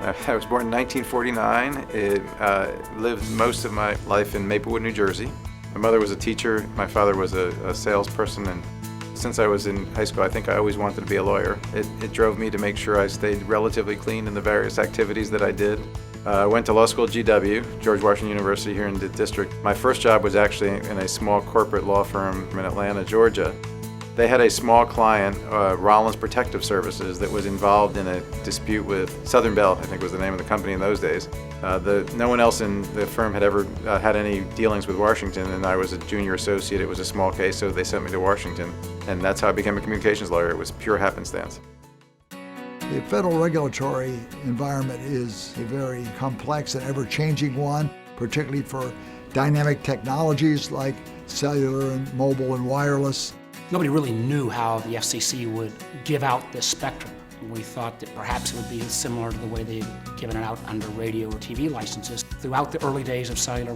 I was born in 1949. Lived most of my life in Maplewood, New Jersey. My mother was a teacher. My father was a salesperson, and since I was in high school, I think I always wanted to be a lawyer. It drove me to make sure I stayed relatively clean in the various activities that I did. I went to law school at GW, George Washington University here in the district. My first job was actually in a small corporate law firm in Atlanta, Georgia. They had a small client, Rollins Protective Services, that was involved in a dispute with Southern Bell, I think was the name of the company in those days. No one else in the firm had ever had any dealings with Washington, and I was a junior associate. It was a small case, so they sent me to Washington, and that's how I became a communications lawyer. It was pure happenstance. The federal regulatory environment is a very complex and ever-changing one, particularly for dynamic technologies like cellular and mobile and wireless. Nobody really knew how the FCC would give out this spectrum. We thought that perhaps it would be similar to the way they'd given it out under radio or TV licenses. Throughout the early days of cellular,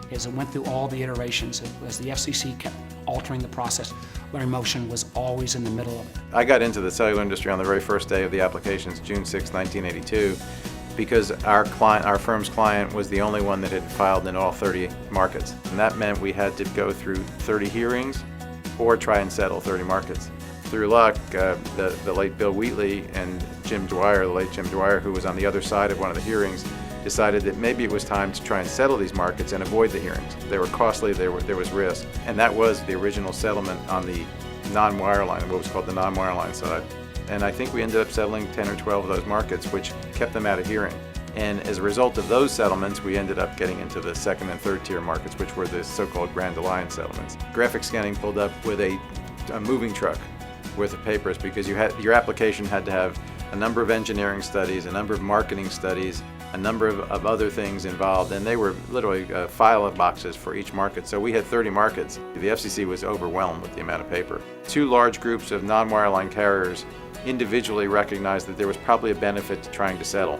as it went through all the iterations, as the FCC kept altering the process, Larry Movshin was always in the middle of it. I got into the cellular industry on the very first day of the applications, June 6, 1982, because our firm's client was the only one that had filed in all 30 markets. And that meant we had to go through 30 hearings or try and settle 30 markets. Through luck, the late Bill Wheatley and Jim Dwyer, the late Jim Dwyer, who was on the other side of one of the hearings, decided that maybe it was time to try and settle these markets and avoid the hearings. They were costly, there was risk. And that was the original settlement on the non-wireline, what was called the non-wireline side. And I think we ended up settling 10 or 12 of those markets, which kept them out of hearing. And as a result of those settlements, we ended up getting into the second and third tier markets, which were the so-called Grand Alliance settlements. Graphic scanning pulled up with a moving truck worth of papers because your application had to have a number of engineering studies, a number of marketing studies, a number of other things involved, and they were literally file boxes for each market. So we had 30 markets. The FCC was overwhelmed with the amount of paper. Two large groups of non-wireline carriers individually recognized that there was probably a benefit to trying to settle.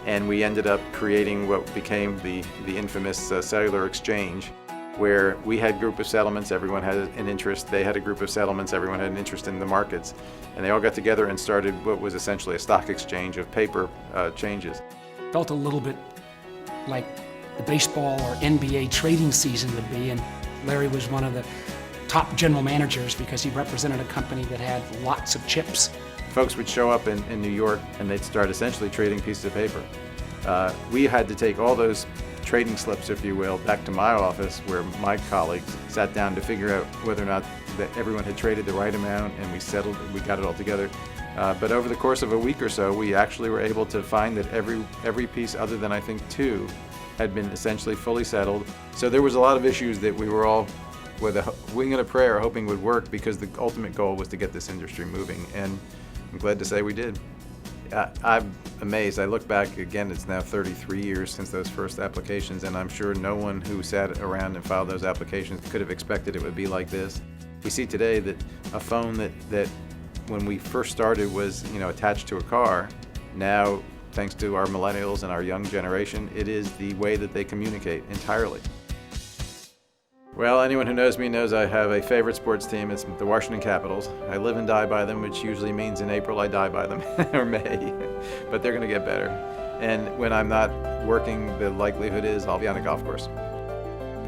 And we ended up creating what became the infamous cellular exchange, where we had a group of settlements, everyone had an interest, they had a group of settlements, everyone had an interest in the markets, and they all got together and started what was essentially a stock exchange of paper changes. Felt a little bit like the baseball or NBA trading season would be, and Larry was one of the top general managers because he represented a company that had lots of chips. Folks would show up in New York and they'd start essentially trading pieces of paper. We had to take all those trading slips, if you will, back to my office where my colleagues sat down to figure out whether or not that everyone had traded the right amount, and we got it all together. But over the course of a week or so, we actually were able to find that every piece other than I think 2 had been essentially fully settled. So there was a lot of issues that we were all with a wing and a prayer hoping would work, because the ultimate goal was to get this industry moving, and I'm glad to say we did. I'm amazed. I look back again, it's now 33 years since those first applications, and I'm sure no one who sat around and filed those applications could have expected it would be like this. We see today that a phone that when we first started was attached to a car, now thanks to our millennials and our young generation, it is the way that they communicate entirely. Well, anyone who knows me knows I have a favorite sports team. It's the Washington Capitals. I live and die by them, which usually means in April I die by them, or May, but they're going to get better. And when I'm not working, the likelihood is I'll be on a golf course.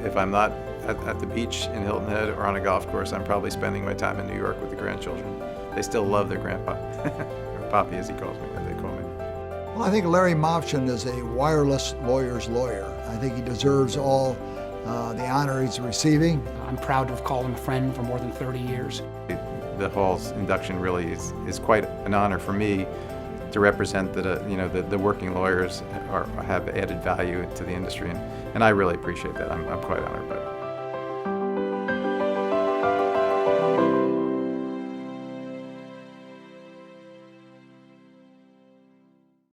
If I'm not at the beach in Hilton Head or on a golf course, I'm probably spending my time in New York with the grandchildren. They still love their grandpa, or Poppy as he calls me, as they call me. Well, I think Larry Movshin is a wireless lawyer's lawyer. I think he deserves all the honor he's receiving. I'm proud to have called him a friend for more than 30 years. The Hall's induction really is quite an honor for me to represent that the working lawyers have added value to the industry, and I really appreciate that. I'm quite honored by that.